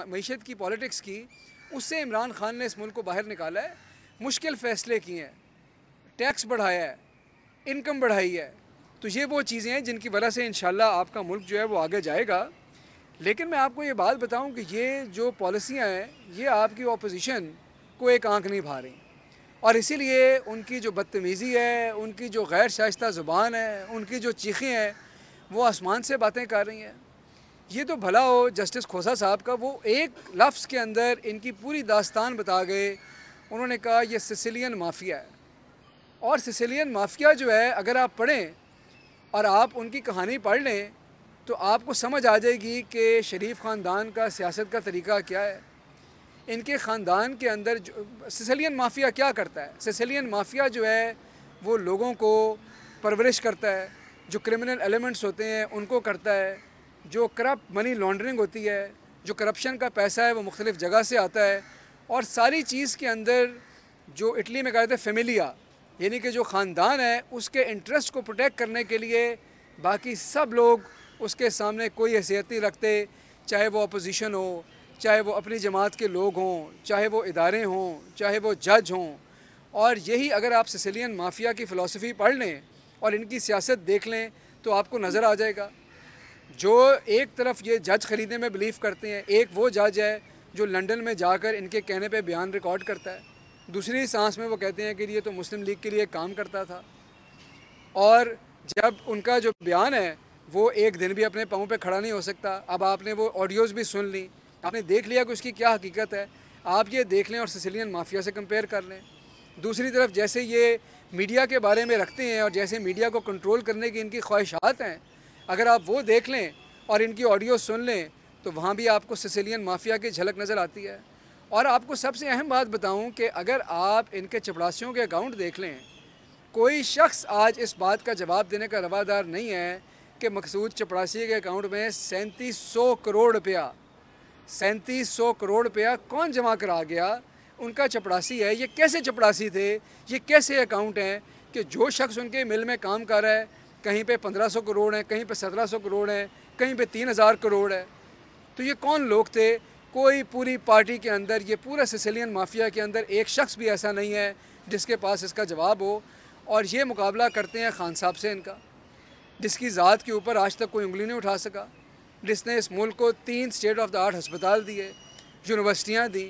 मईशत की पॉलिटिक्स की, उससे इमरान खान ने इस मुल्क को बाहर निकाला है। मुश्किल फ़ैसले किए हैं, टैक्स बढ़ाया है, इनकम बढ़ाई है। तो ये वो चीज़ें हैं जिनकी वजह से इंशाल्लाह आपका मुल्क जो है वो आगे जाएगा। लेकिन मैं आपको ये बात बताऊं कि ये जो पॉलिसियां हैं ये आपकी ऑपोजिशन को एक आंख नहीं भा रही, और इसीलिए उनकी जो बदतमीज़ी है, उनकी जो गैर शाइस्ता ज़ुबान है, उनकी जो चीखें हैं वो आसमान से बातें कर रही हैं। ये तो भला हो जस्टिस खोसा साहब का, वो एक लफ्ज़ के अंदर इनकी पूरी दास्तान बता गए। उन्होंने कहा ये सिसिलियन माफिया है, और सिसिलियन माफिया जो है अगर आप पढ़ें और आप उनकी कहानी पढ़ लें तो आपको समझ आ जाएगी कि शरीफ ख़ानदान का सियासत का तरीका क्या है। इनके ख़ानदान के अंदर जो सिसिलियन माफिया क्या करता है, सिसिलियन माफिया जो है वो लोगों को परवरिश करता है, जो क्रिमिनल एलिमेंट्स होते हैं उनको करता है, जो करप्ट मनी लॉन्ड्रिंग होती है, जो करप्शन का पैसा है वो मुख्तलिफ़ जगह से आता है, और सारी चीज़ के अंदर जो इटली में कहते हैं फेमिलिया, यानी कि जो ख़ानदान है उसके इंटरेस्ट को प्रोटेक्ट करने के लिए बाकी सब लोग उसके सामने कोई हैसियत नहीं रखते, चाहे वो अपोजिशन हो, चाहे वो अपनी जमात के लोग हों, चाहे वो इदारे हों, चाहे वो जज हों। और यही अगर आप सिसिलियन माफिया की फ़िलासफ़ी पढ़ लें और इनकी सियासत देख लें तो आपको नज़र आ जाएगा। जो एक तरफ ये जज ख़रीदने में बिलीव करते हैं, एक वो जज है जो लंदन में जाकर इनके कहने पे बयान रिकॉर्ड करता है, दूसरी सांस में वो कहते हैं कि ये तो मुस्लिम लीग के लिए काम करता था, और जब उनका जो बयान है वो एक दिन भी अपने पाँव पे खड़ा नहीं हो सकता। अब आपने वो ऑडियोज़ भी सुन ली, आपने देख लिया कि उसकी क्या हकीकत है, आप ये देख लें और सिसिलियन माफिया से कंपेयर कर लें। दूसरी तरफ जैसे ये मीडिया के बारे में रखते हैं और जैसे मीडिया को कंट्रोल करने की इनकी ख्वाहिशात हैं, अगर आप वो देख लें और इनकी ऑडियो सुन लें तो वहाँ भी आपको सिसिलियन माफिया की झलक नज़र आती है। और आपको सबसे अहम बात बताऊँ कि अगर आप इनके चपरासियों के अकाउंट देख लें, कोई शख्स आज इस बात का जवाब देने का रवादार नहीं है कि मकसूद चपरासी के अकाउंट में 3700 करोड़ रुपया 3700 करोड़ रुपया कौन जमा करा गया। उनका चपरासी है, ये कैसे चपरासी थे, ये कैसे अकाउंट हैं कि जो शख्स उनके मिल में काम कर रहा है कहीं पे 1500 करोड़ है, कहीं पे 1700 करोड़ है, कहीं पे 3000 करोड़ है। तो ये कौन लोग थे? कोई पूरी पार्टी के अंदर, ये पूरा सिसिलियन माफिया के अंदर एक शख्स भी ऐसा नहीं है जिसके पास इसका जवाब हो। और ये मुकाबला करते हैं खान साहब से इनका, जिसकी ज़ात के ऊपर आज तक कोई उंगली नहीं उठा सका, जिसने इस मुल्क को 3 स्टेट ऑफ द आर्ट हस्पताल दिए, यूनिवर्सिटियाँ दी,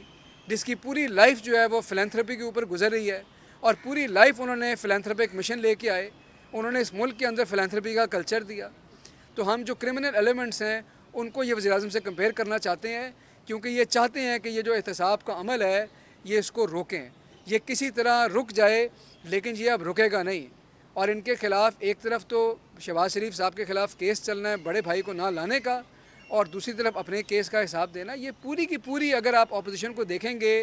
जिसकी पूरी लाइफ जो है वो फिलैंथ्रोपी के ऊपर गुजर रही है, और पूरी लाइफ उन्होंने फिलैंथ्रोपिक मिशन लेके आए, उन्होंने इस मुल्क के अंदर फिलैंथ्रोपी का कल्चर दिया। तो हम जो क्रिमिनल एलिमेंट्स हैं उनको ये वज़ीर-ए-आज़म से कंपेयर करना चाहते हैं, क्योंकि ये चाहते हैं कि ये जो एहतसाब का अमल है ये इसको रोकें, ये किसी तरह रुक जाए, लेकिन ये अब रुकेगा नहीं। और इनके ख़िलाफ़ एक तरफ तो शहबाज शरीफ साहब के ख़िलाफ़ केस चलना है बड़े भाई को ना लाने का, और दूसरी तरफ अपने केस का हिसाब देना। ये पूरी की पूरी अगर आप अपोजिशन को देखेंगे,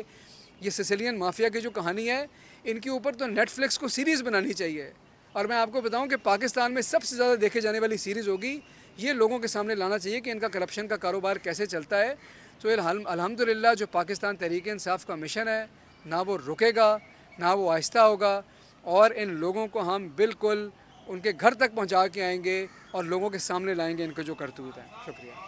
ये सिसिलियन माफिया की जो कहानी है, इनके ऊपर तो नेटफ्लिक्स को सीरीज़ बनानी चाहिए। और मैं आपको बताऊं कि पाकिस्तान में सबसे ज़्यादा देखे जाने वाली सीरीज़ होगी। ये लोगों के सामने लाना चाहिए कि इनका करप्शन का कारोबार कैसे चलता है। तो अल्हम्दुलिल्लाह जो पाकिस्तान तहरीक इंसाफ का मिशन है, ना वो रुकेगा, ना वो आहिस्ता होगा, और इन लोगों को हम बिल्कुल उनके घर तक पहुंचा के आएंगे और लोगों के सामने लाएंगे इनके जो करतूत हैं। शुक्रिया।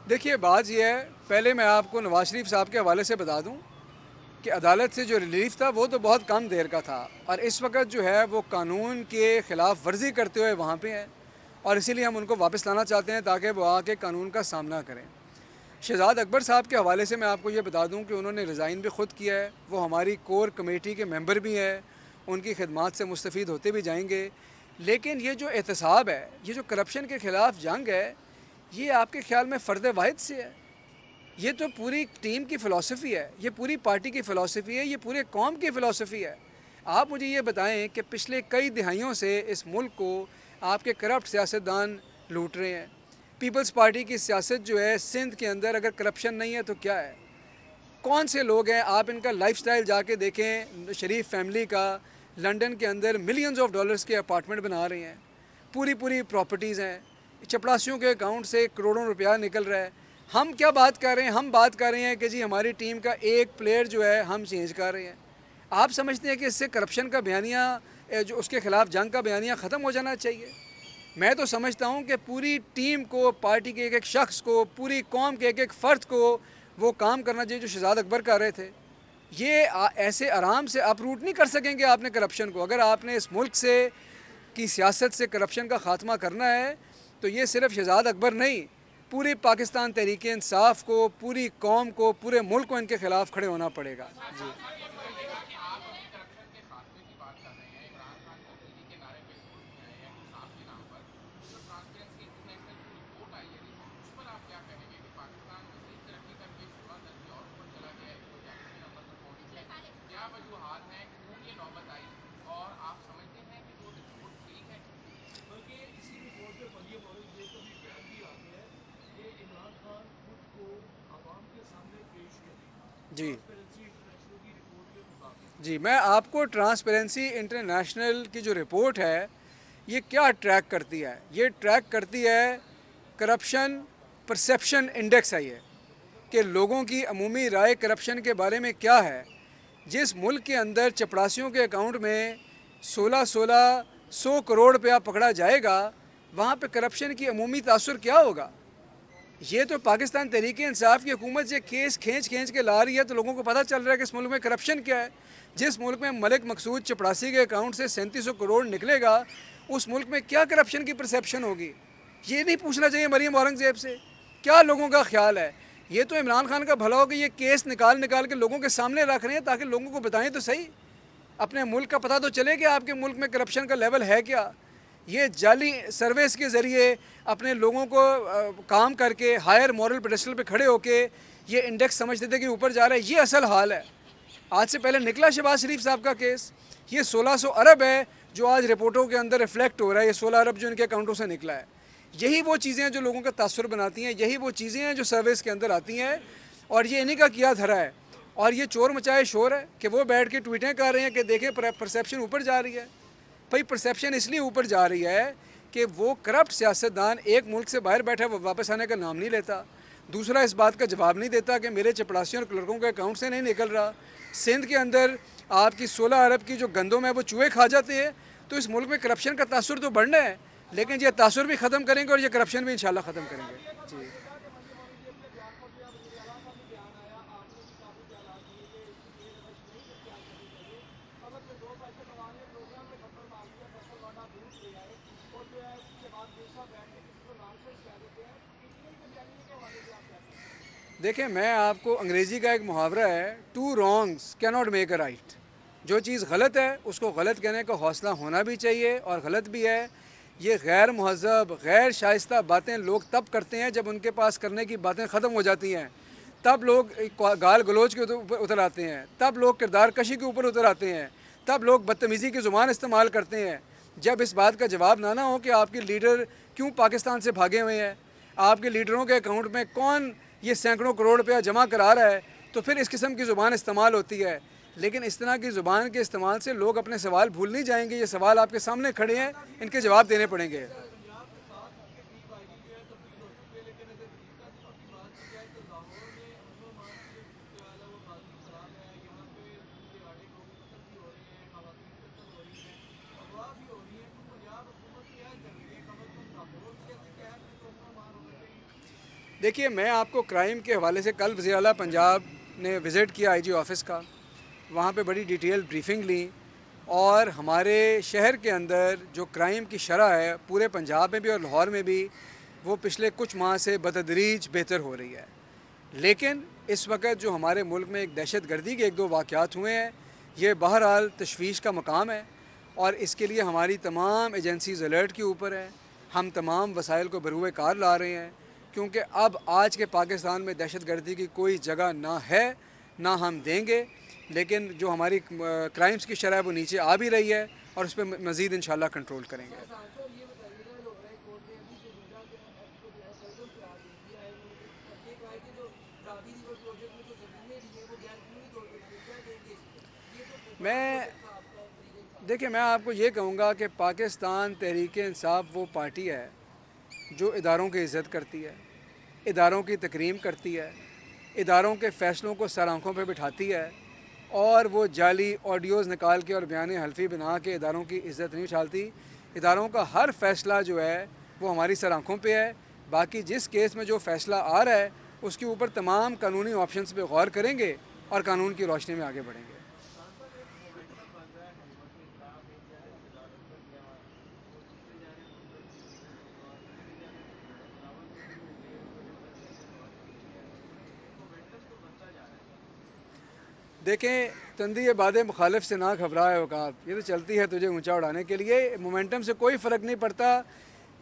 देखिए बात यह है, पहले मैं आपको नवाज शरीफ साहब के हवाले से बता दूं कि अदालत से जो रिलीफ था वो तो बहुत कम देर का था, और इस वक्त जो है वो कानून के ख़िलाफ़ वर्जी करते हुए वहाँ पे हैं, और इसीलिए हम उनको वापस लाना चाहते हैं ताकि वो आके कानून का सामना करें। शहजाद अकबर साहब के हवाले से मैं आपको ये बता दूं कि उन्होंने रिज़ाइन भी ख़ुद किया है, वो हमारी कोर कमेटी के मेंबर भी हैं, उनकी खिदमात से मुस्तफ़ीद होते भी जाएंगे। लेकिन ये जो एहतसाब है, ये जो करप्शन के ख़िलाफ़ जंग है, ये आपके ख्याल में फ़र्द वाहिद से है? ये तो पूरी टीम की फ़िलासफ़ी है, ये पूरी पार्टी की फ़िलासफ़ी है, ये पूरे कौम की फ़िलासफ़ी है। आप मुझे ये बताएं कि पिछले कई दिहाइयों से इस मुल्क को आपके करप्ट सियासतदान लूट रहे हैं। पीपल्स पार्टी की सियासत जो है सिंध के अंदर, अगर करप्शन नहीं है तो क्या है? कौन से लोग हैं, आप इनका लाइफस्टाइल जाके देखें। शरीफ फैमिली का लंदन के अंदर मिलियंस ऑफ डॉलर्स के अपार्टमेंट बना रहे हैं, पूरी पूरी प्रॉपर्टीज़ हैं, चपड़ासियों के अकाउंट से करोड़ों रुपया निकल रहा है। हम क्या बात कर रहे हैं? हम बात कर रहे हैं कि जी हमारी टीम का एक प्लेयर जो है हम चेंज कर रहे हैं। आप समझते हैं कि इससे करप्शन का बयानिया, जो उसके ख़िलाफ़ जंग का बयानिया ख़त्म हो जाना चाहिए? मैं तो समझता हूँ कि पूरी टीम को, पार्टी के एक एक शख्स को, पूरी कौम के एक एक फ़र्द को वो काम करना चाहिए जो शहजाद अकबर कर रहे थे। ये ऐसे आराम से अपरूट नहीं कर सकेंगे आपने करप्शन को। अगर आपने इस मुल्क से की सियासत से करप्शन का ख़ात्मा करना है तो ये सिर्फ शहजाद अकबर नहीं, पूरी पाकिस्तान तहरीक इंसाफ को, पूरी कौम को, पूरे मुल्क को इनके ख़िलाफ़ खड़े होना पड़ेगा। जी जी जी, मैं आपको ट्रांसपेरेंसी इंटरनेशनल की जो रिपोर्ट है ये क्या ट्रैक करती है? ये ट्रैक करती है करप्शन परसेप्शन इंडेक्स है ये, कि लोगों की अमूमी राय करप्शन के बारे में क्या है। जिस मुल्क के अंदर चपरासियों के अकाउंट में 16-16 100 करोड़ रुपया पकड़ा जाएगा, वहाँ पे करप्शन की अमूमी तासुर क्या होगा? ये तो पाकिस्तान तहरीक इंसाफ की हुकूमत ये केस खींच खींच के ला रही है तो लोगों को पता चल रहा है कि इस मुल्क में करप्शन क्या है। जिस मुल्क में मलिक मकसूद चपरासी के अकाउंट से 3700 करोड़ निकलेगा, उस मुल्क में क्या करप्शन की परसेप्शन होगी? ये नहीं पूछना चाहिए मरीम औरंगज़ेब से? क्या लोगों का ख्याल है? ये तो इमरान खान का भला हो कि ये केस निकाल निकाल के लोगों के सामने रख रहे हैं ताकि लोगों को बताएं तो सही, अपने मुल्क का पता तो चले कि आपके मुल्क में करप्शन का लेवल है क्या। ये जाली सर्विस के ज़रिए अपने लोगों को काम करके हायर मॉरल पेडेस्टल पे खड़े होके ये इंडेक्स समझते थे कि ऊपर जा रहा है। ये असल हाल है। आज से पहले निकला शहबाज शरीफ साहब का केस, ये 1600 अरब है जो आज रिपोर्टों के अंदर रिफ्लेक्ट हो रहा है। ये 16 अरब जो इनके अकाउंटों से निकला है। यही वो चीज़ें हैं जो लोगों का तासुर बनाती हैं, यही वो चीज़ें हैं जो सर्विस के अंदर आती हैं, और ये इन्हीं का किया धरा है। और ये चोर मचाए शोर है कि वो बैठ के ट्वीटें कर रहे हैं कि देखें परसेप्शन ऊपर जा रही है। भाई परसेप्शन इसलिए ऊपर जा रही है कि वो करप्ट सियासतदान एक मुल्क से बाहर बैठा वो वापस आने का नाम नहीं लेता। दूसरा इस बात का जवाब नहीं देता कि मेरे चपड़ासियों और क्लर्कों के अकाउंट से नहीं निकल रहा। सिंध के अंदर आपकी 16 अरब की जो गंदम है वो चूहे खा जाते हैं। तो इस मुल्क में करप्शन का तासुर तो बढ़ना है, लेकिन ये तासुर भी ख़त्म करेंगे और ये करप्शन भी इंशाल्लाह ख़त्म करेंगे। जी देखें, मैं आपको, अंग्रेज़ी का एक मुहावरा है, two wrongs can not make a right. जो चीज़ गलत है उसको गलत कहने का हौसला होना भी चाहिए, और गलत भी है। ये गैर महज़ब, गैर शाइस्ता बातें लोग तब करते हैं जब उनके पास करने की बातें ख़त्म हो जाती हैं। तब लोग गाल गलोच के ऊपर उतर आते हैं, तब लोग किरदार कशी के ऊपर उतर आते हैं, तब लोग बदतमीज़ी की ज़ुबान इस्तेमाल करते हैं। जब इस बात का जवाब ना हो कि आपके लीडर क्यों पाकिस्तान से भागे हुए हैं, आपके लीडरों के अकाउंट में कौन ये सैकड़ों करोड़ रुपया जमा करा रहा है, तो फिर इस किस्म की ज़ुबान इस्तेमाल होती है। लेकिन इस तरह की ज़ुबान के इस्तेमाल से लोग अपने सवाल भूल नहीं जाएंगे। ये सवाल आपके सामने खड़े हैं, इनके जवाब देने पड़ेंगे। देखिए, मैं आपको क्राइम के हवाले से, कल वज़ीर आला पंजाब ने विज़िट किया आईजी ऑफिस का, वहाँ पे बड़ी डिटेल ब्रीफिंग ली, और हमारे शहर के अंदर जो क्राइम की शरह है पूरे पंजाब में भी और लाहौर में भी, वो पिछले कुछ माह से बतदरीज बेहतर हो रही है। लेकिन इस वक्त जो हमारे मुल्क में एक दहशत गर्दी के एक दो वाक़यात हुए हैं, ये बहरहाल तशवीश का मकाम है, और इसके लिए हमारी तमाम एजेंसीज़ अलर्ट के ऊपर हैं। हम तमाम वसाइल को बरूए कार ला रहे हैं, क्योंकि अब आज के पाकिस्तान में दहशत गर्दी की कोई जगह ना है, ना हम देंगे। लेकिन जो हमारी क्राइम्स की शरह वो नीचे आ भी रही है, और उस पर मज़ीद इंशाल्लाह कंट्रोल करेंगे। मैं देखिए, मैं आपको ये कहूँगा कि पाकिस्तान तहरीक इंसाफ वो पार्टी है जो इदारों की इज़्ज़त करती है, इदारों की तकरीम करती है, इदारों के फ़ैसलों को सर आँखों पर बिठाती है, और वो जाली ऑडियोज़ निकाल के और बयान हल्फी बना के इदारों की इज़्ज़त नहीं उछालती। इदारों का हर फ़ैसला जो है वो हमारी सर आँखों पे है। बाकी जिस केस में जो फ़ैसला आ रहा है उसके ऊपर तमाम कानूनी ऑप्शंस पे गौर करेंगे और कानून की रोशनी में आगे बढ़ेंगे। देखें, तंदी बाद मुखालिफ से ना घबराए औकात, ये तो चलती है तुझे ऊंचा उड़ाने के लिए। मोमेंटम से कोई फ़र्क नहीं पड़ता।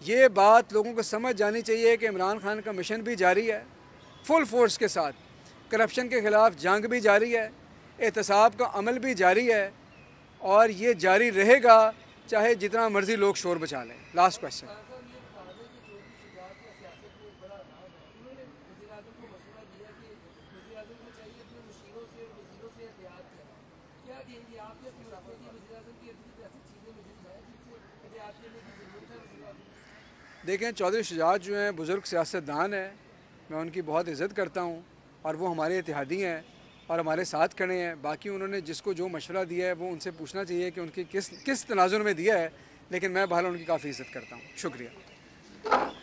ये बात लोगों को समझ जानी चाहिए कि इमरान खान का मिशन भी जारी है फुल फोर्स के साथ, करप्शन के ख़िलाफ़ जंग भी जारी है, एहतसाब का अमल भी जारी है, और ये जारी रहेगा चाहे जितना मर्ज़ी लोग शोर बचा लें। Last question. देखें, चौधरी शुजात जो हैं बुज़ुर्ग सियासतदान हैं, मैं उनकी बहुत इज़्ज़त करता हूँ और वो हमारे इत्तेहादी हैं और हमारे साथ खड़े हैं। बाकी उन्होंने जिसको जो मशवरा दिया है वो उनसे पूछना चाहिए कि उनकी किस तनाज़ुर में दिया है, लेकिन मैं बहरहाल उनकी काफ़ी इज़्ज़त करता हूँ। शुक्रिया।